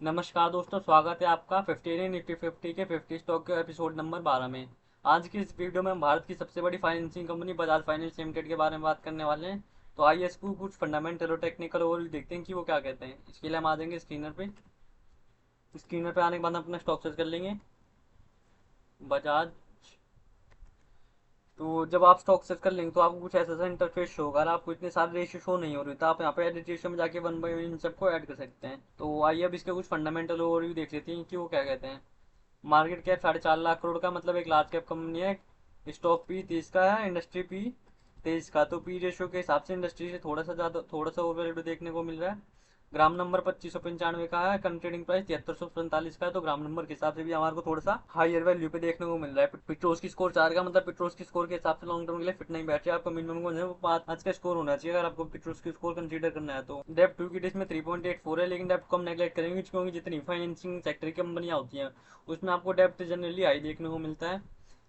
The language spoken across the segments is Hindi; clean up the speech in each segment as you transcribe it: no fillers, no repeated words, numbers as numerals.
नमस्कार दोस्तों, स्वागत है आपका 15 निफ्टी 50 के 50 स्टॉक के एपिसोड नंबर 12 में। आज की इस वीडियो में हम भारत की सबसे बड़ी financing company Bajaj finance limited के बारे में बात करने वाले हैं। तो आइए इसको कुछ फंडामेंटल और टेक्निकल ओवरव्यू देखते हैं कि वो क्या कहते हैं। इसके लिए हम आ जाएंगे स्क्रीनर पे आने के बाद हम अपना स्टॉक सर्च कर लेंगे बजाज। तो जब आप स्टॉक सर्च कर लेंगे तो आपको कुछ ऐसा इंटरफेस शो होगा। अगर आपको इतने सारे रेशियो शो नहीं हो रही तो आप यहाँ पे एडिट रेशियो में जाके वन बाई वन इन सबको ऐड कर सकते हैं। तो आइए अब इसके कुछ फंडामेंटल ओवरव्यू देख लेते हैं कि वो क्या कहते हैं। मार्केट कैप 4.5 लाख करोड़ का, मतलब एक लार्ज कैप कंपनी है। स्टॉक पी 30 का है, इंडस्ट्री पी 23 का। तो पी रेशियो के हिसाब से इंडस्ट्री से थोड़ा सा ओवर वैल्यू देखने को मिल रहा है। ग्राम नंबर 2595 का है, करंट ट्रेडिंग प्राइस 7347 का है। तो ग्राम नंबर के हिसाब से भी हमारे को थोड़ा सा हायर वैल्यू पे देखने को मिल रहा है। पिट्रोस की स्कोर 4 का, मतलब पिट्रोस की स्कोर के हिसाब से लॉन्ग टर्म के लिए फिट नहीं बैठ रही। आपको मिनिमम को वो 5 का स्कोर होना चाहिए अगर आपको पिट्रोस की स्कोर कंसीडर करना है। तो डेप्ट टू की डेज में 3.84 है, लेकिन डेप्ट को हम नेगलेक्ट करेंगे क्योंकि जितनी फाइनेंसिंग सेक्टर की कंपनियां होती हैं उसमें आपको डेप्ट जनरली हाई देखने को मिलता है।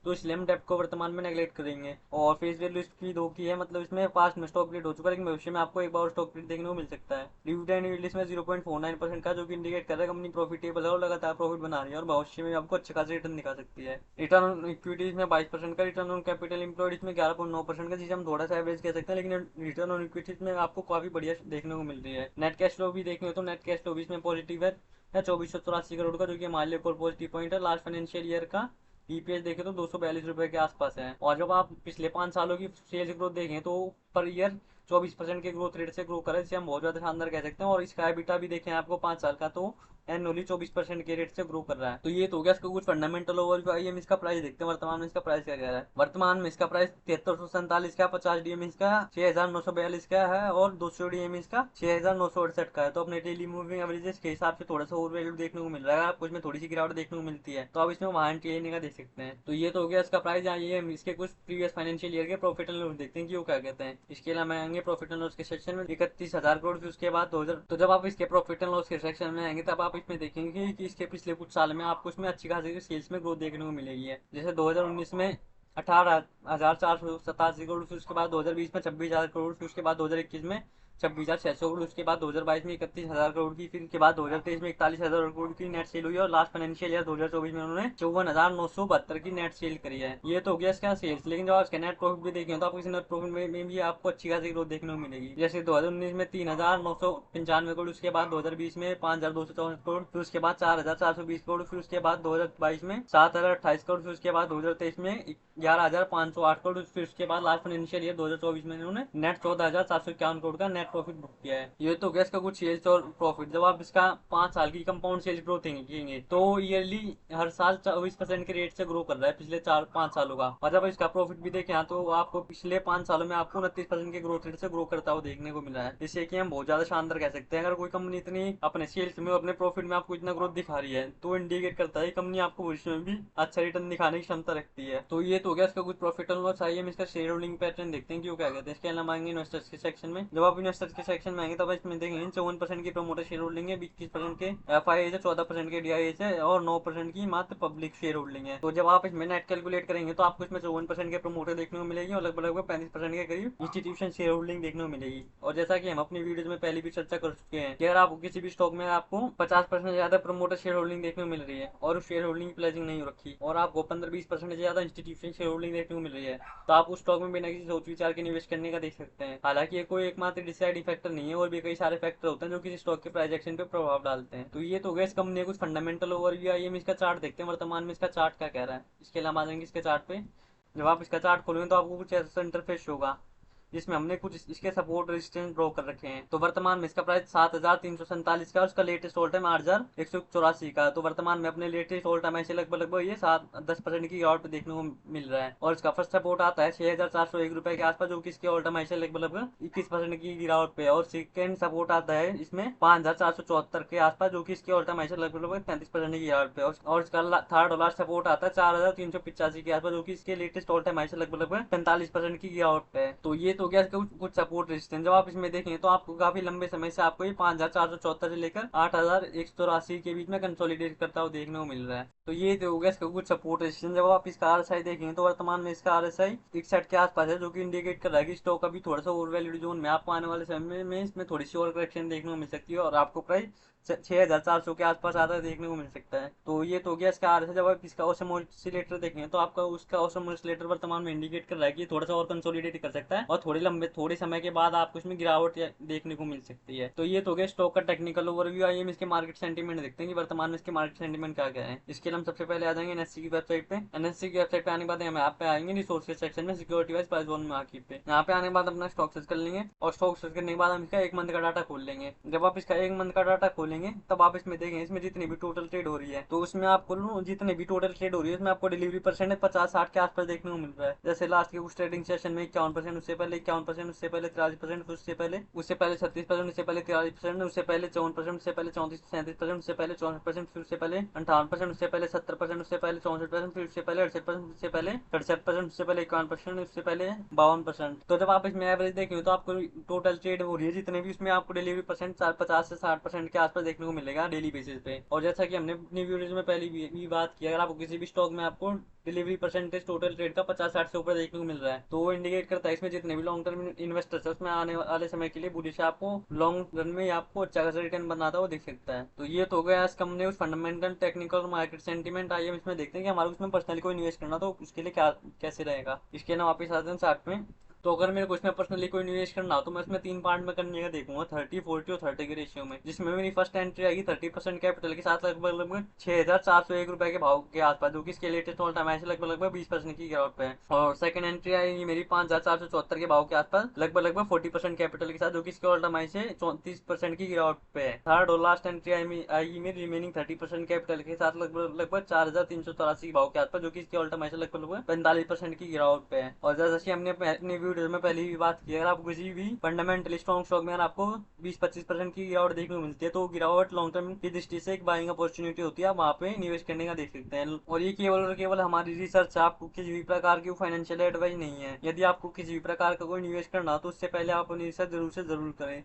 तो इसलिए हम डेप्ट को वर्तमान में नेगलेक्ट करेंगे। और फेस वैल्यू इसकी 2 की है, मतलब इसमें पास्ट में स्टॉक रेट हो चुका है, लेकिन भविष्य में आपको एक बार स्टॉक रेट देखने को मिल सकता है। डिविडेंड यील्ड इसमें 0.49% का, जो कि इंडिकेट कर रहा है कंपनी प्रॉफिटेबल है और लगातार प्रॉफिट बना रही है और भविष्य में आपको अच्छे खासे रिटर्न दिखा सकती है। रिटर्न ऑन इक्विटी इसमें 22% का, रिटर्न ऑन कैपिटल एम्प्लॉयड इसमें 11.9% का, जिसे हम थोड़ा सा एवरेज कह सकते हैं, लेकिन रिटर्न ऑन इक्विटी में आपको काफी बढ़िया देखने को मिल रही है। नेट कैश फ्लो भी देखें तो नेट कैश फ्लो भी इसमें पॉजिटिव है 2484 करोड़ का, जो कि हमारे लिए एक और पॉजिटिव पॉइंट है। लास्ट फाइनेंशियल ईयर का ईपीएस देखें तो 242 रुपए के आसपास है। और जब आप पिछले 5 सालों की सेल्स ग्रोथ देखें तो पर ईयर 24% के ग्रोथ रेट से ग्रो कर रहा है, जिसे हम बहुत ज्यादा शानदार कह सकते हैं। और इसका एबिटा भी देखें आपको 5 साल का, तो एनुअली 24% के रेट से ग्रो कर रहा है। तो ये तो हो गया इसका कुछ फंडामेंटल ओवरव्यू। आइए हम इसका प्राइस देखते हैं, वर्तमान में इसका प्राइस क्या कह रहा है। वर्तमान में इसका प्राइस 7347 का, 50 डीएम इसका 6942 का है और 200 डीएम इसका 6968 का है। तो अपने डेली मूविंग एवरेजेस के हिसाब से थोड़ा सा ओवर वैल्यू देखने को मिल रहा है। आपको इसमें थोड़ी सी गिरावट देखने को मिलती है, तो आप इसमें वहां एंट्री लेने का देख सकते हैं। तो ये तो हो गया इसका प्राइस। आइए हम इसके कुछ प्रीवियस फाइनेंशियल ईयर के प्रॉफिट एंड लॉस देखते हैं कि वो क्या कहते हैं। इसके लिए हम आएंगे प्रॉफिट एंड लॉस के सेक्शन में 31,000 करोड़, फिर उसके बाद 2000। तो जब आप इसके प्रॉफिट एंड लॉस के सेक्शन में आएंगे तब आप इसमें देखेंगे कि इसके पिछले कुछ साल में आपको इसमें अच्छी खासी सेल्स में ग्रोथ देखने को मिलेगी है। जैसे 2019 में 18,487 करोड़, फिर उसके बाद 2020 में 26,000 करोड़, फिर उसके बाद 2021 में 26,600 करोड़, उसके बाद 2022 में 31,000 करोड़ की, फिर उसके बाद 2023 में 41,000 करोड़ की नेट सेल हुई है। और लास्ट फाइनेंशियल ईयर 2024 में उन्होंने 54,972 की नेट सेल करी है। ये तो हो गया इसका सेल्स। लेकिन जब आप इसका नेट प्रॉफिट भी देखें तो आपको इस नेट प्रॉफिट में भी आपको अच्छी खासी ग्रोथ देखने को मिलेगी। जैसे 2019 में 3,995 करोड़, उसके बाद 2020 में 5,264 करोड़, फिर उसके बाद 4,420 करोड़, फिर उसके बाद 2022 में 7,028 करोड़, फिर उसके बाद 2023 में 11,508 करोड़, फिर उसके बाद लास्ट फाइनेंशियल ईयर 2024 में इन्होंने नेट 14,751 करोड़ का नेट प्रॉफिट बुक किया है। ये तो गया इसका कुछ सेल्स और प्रॉफिट। जब आप इसका 5 साल की कंपाउंड सेल्स ग्रोथ देखेंगे तो ईयरली हर साल 24% के रेट से ग्रो कर रहा है पिछले 4-5 सालों का। और जब इसका प्रॉफिट भी देखें तो आपको पिछले 5 सालों में आपको 29% के ग्रोथ रेट से ग्रो करता हुआ देखने को मिला है, जिससे कि हम बहुत ज्यादा शानदार कह सकते हैं। अगर कोई कंपनी इतनी अपने सेल्स में अपने प्रॉफिट में आपको इतना ग्रोथ दिखा रही है तो इंडिकेट करता है कंपनी आपको भविष्य में भी अच्छा रिटर्न दिखाने की क्षमता रखती है। तो ये तो हो गया इसका कुछ प्रॉफिट एंड लॉस। आइए हम इसका शेयर होल्डिंग पैटर्न देखते हैं कि वो क्या कहते हैं। इसके अलावा आएंगे इन्वेस्टर्स के सेक्शन में। जब आप इन्वेस्टर्स के सेक्शन में आएंगे तब इसमें देखेंगे 54% की प्रमोटर शेयर होल्डिंग है, 21% के एफआईआई है, 14% के डीआईएस है और 9% की मात्र पब्लिक शेयर होल्डिंग है। तो जब आप इसमें नेट कैलकुलेट करेंगे तो आपको इसमें 54% के प्रमोटर देखने को मिलेगी और लगभग 35% के करीब इंस्टीट्यूशन शेयर होल्डिंग देखने को मिलेगी। और जैसा कि हम अपनी वीडियोज में पहले भी चर्चा कर चुके हैं कि अगर आप किसी भी स्टॉक में आपको 50% से ज्यादा प्रमोटर शेयर होल्डिंग देखने को मिल रही है और उस शेयर होल्डिंग की प्लेजिंग नहीं हो रखी और आपको 15-20% से ज्यादा इंस्टीट्यूशन शेयर होल्डिंग देखने को मिल रही है, तो आप उस स्टॉक में बिना किसी सोच विचार के निवेश करने का देख सकते हैं। हालांकि ये कोई एकमात्र डिसाइडिंग फैक्टर नहीं है, और भी कई सारे फैक्टर होते हैं जो किसी स्टॉक के प्राइस एक्शन पे प्रभाव डालते हैं। तो ये तो हो गया इस कंपनी का कुछ फंडामेंटल ओवरव्यू। आइए हम इसका चार्ट देखते हैं वर्तमान में इसका चार्ट क्या कह रहा है। इसके अलावा आ जाएंगे इसके चार्ट पे। जब आप इसका चार्ट खोलेंगे तो आपको कुछ ऐसा इंटरफेस होगा जिसमें हमने कुछ इसके सपोर्ट रेजिस्टेंस ड्रॉ कर रखे हैं। तो वर्तमान में इसका प्राइस 7,347 का, उसका लेटेस्ट ऑल टाइम 8,184 का। तो वर्तमान में अपने लेटेस्ट ऑल टाइम ऐसे लगभग ये 7-10% की गिरावट देखने को मिल रहा है। और इसका फर्स्ट सपोर्ट आता है 6,401 रुपए के आसपास, जो कि इसके ऑल टाइम ऐसे लगभग 21% की गिरावट पे है। और सेकंड सपोर्ट आता है इसमें 5,474 के आसपास, जो कि इसके ऑल टाइम ऐसे लगभग 33% की गिरावट पे है। और इसका थर्ड और लास्ट सपोर्ट आता है 4,385 के आसपास, जो कि इसके लेटेस्ट ऑल टाइम ऐसे लगभग 45% की गिरावट पे है। तो ये तो गया इसका कुछ सपोर्ट रेजिस्टेंस। जब आप इसमें देखें तो आपको काफी लंबे समय से आपको ये 5,474 से लेकर 8,184 के बीच में कंसोलिडेट करता हुआ देखने को मिल रहा है। तो ये तो हो गया इसका कुछ सपोर्ट रेजिस्टेंस। जब आप इसका आरएसआई देखेंगे तो वर्तमान में इसका आरएसआई 61 के आसपास है, जो कि इंडिकेट कर रहा है कि स्टॉक अभी थोड़ा सा ओवर वैल्यूड जोन में आपको आने वाले समय में इसमें थोड़ी सी और करेक्शन देखने को मिल सकती है और आपको प्राइस 6,400 के आसपास आता देखने को मिल सकता है। तो ये तो हो गया इसका आर। जब आप इसका ऑसम ऑसिलेटर देखें तो आपका उसका ऑसम ऑसिलेटर वर्तमान में इंडिकेट कर रहा है कि थोड़ा सा और कंसोलिडेट कर सकता है और थोड़े समय के बाद आपको इसमें गिरावट देखने को मिल सकती है। तो ये तो हो गया स्टॉक का टेक्निकल ओवरव्यू। आइए हम इसके मार्केट सेंटीमेंट देखते हैं कि वर्तमान में इसके मार्केट सेंटीमेंट क्या क्या है। इसके लिए हम सबसे पहले आ जाएंगे एनएससी की वेबसाइट पे। एनएससी की वेबसाइट पे आने के बाद हम यहाँ पे आएंगे रिसोर्सेज सेक्शन में security wise price zone market पे। यहाँ पे आने के बाद अपना स्टॉक सर्च कर लेंगे और स्टॉक सर्च करने के बाद हम इसका एक मंथ का डाटा खोल लेंगे। जब आप इसका एक मंथ का डाटा खोलेंगे तब आप इसमें देखेंगे इसमें जितनी भी टोटल ट्रेड हो रही है तो उसमें आपको जितनी भी टोटल ट्रेड हो रही है उसमें आपको डिलीवरी परसेंट 50-60 के आसपास देखने को मिल रहा है। जैसे लास्ट के उस ट्रेडिंग सेशन में 51%, उससे पहले 51%, उससे पहले 43%, उससे पहले 36%, उससे पहले 43%, उससे पहले 54%, उससे पहले 34-37%, उससे पहले 64%, फिर उससे पहले 58%, उससे पहले 70%, उससे पहले 64%, फिर उससे पहले 68%, उससे पहले 67%, उससे पहले 51%, उससे पहले 52%। तो जब आप इसमें एवरेज देखेंगे तो आपको टोटल ट्रेड हो रही है जितने भी उसमें आपको डिलीवरी परसेंट 50 से 60% के आसपास देखने को मिलेगा डेली बेसिस पे। और जैसा कि हमने अपनी वीडियोज में पहले भी बात की, अगर आपको किसी भी स्टॉक में आपको डिलीवरी परसेंटेज टोटल ट्रेड का 50-60 से ऊपर देखने को मिल रहा है तो वो इंडिकेट करता है इसमें जितने भी लॉन्ग टर्म इन्वेस्टर्स है उसमें आने वाले समय के लिए बुलिश आपको लॉन्ग रन में आपको अच्छा खासा रिटर्न बनाता हुआ दिख सकता है। तो ये तो हो गया इस कंपनी उस फंडामेंटल टेक्निकल और मार्केट सेंटीमेंट। आइए हम इसमें देखते हैं कि हमारा उसमें पर्सनली कोई इन्वेस्ट करना तो उसके लिए क्या कैसे रहेगा। इसके ना वापिस आते हैं चार्ट में। तो अगर मेरे को इसमें पर्सनली कोई निवेश करना हो तो मैं इसमें 3 पार्ट में करने का देखूंगा, 30, 40 और 30 के रेशियो में, जिसमें मेरी फर्स्ट एंट्री आएगी 30% कैपिटल के साथ लगभग 6,401 रुपए के भाव के आसपास, जो कि इसके लेटेस्ट ऑल टाइम ऐसे लगभग 20% की गिरावट पे है। और सेकंड एंट्री आएगी मेरी 5,474 के भाव के आसपास लगभग 40% कैपिटल के साथ, जो कि इसके ऑल टाइम से 34% की गिरावट पे है। थर्ड और लास्ट एंट्री आएगी मेरी रिमेनिंग 30% कैपिटल के साथ लगभग 4,383 भाव के आसपास, जो कि इसके ऑल टाइम से लगभग 45% की गिरावट पे है। और जैसे हमने अपनी वीडियो में पहले भी बात की, अगर आप किसी भी फंडामेंटली स्ट्रॉन्ग स्टॉक में अगर आपको 20-25% की गिरावट देखने को मिलती है तो गिरावट लॉन्ग टर्म की दृष्टि से एक बाइंग अपॉर्चुनिटी होती है, आप वहाँ पे निवेश करने का देख सकते हैं। और ये केवल और केवल हमारी रिसर्च है, आपको किसी भी प्रकार की फाइनेंशियल एडवाइस नहीं है। यदि आपको किसी भी प्रकार का कोई निवेश करना हो तो उससे पहले आप अपनी रिसर्च जरूर से जरूर करें।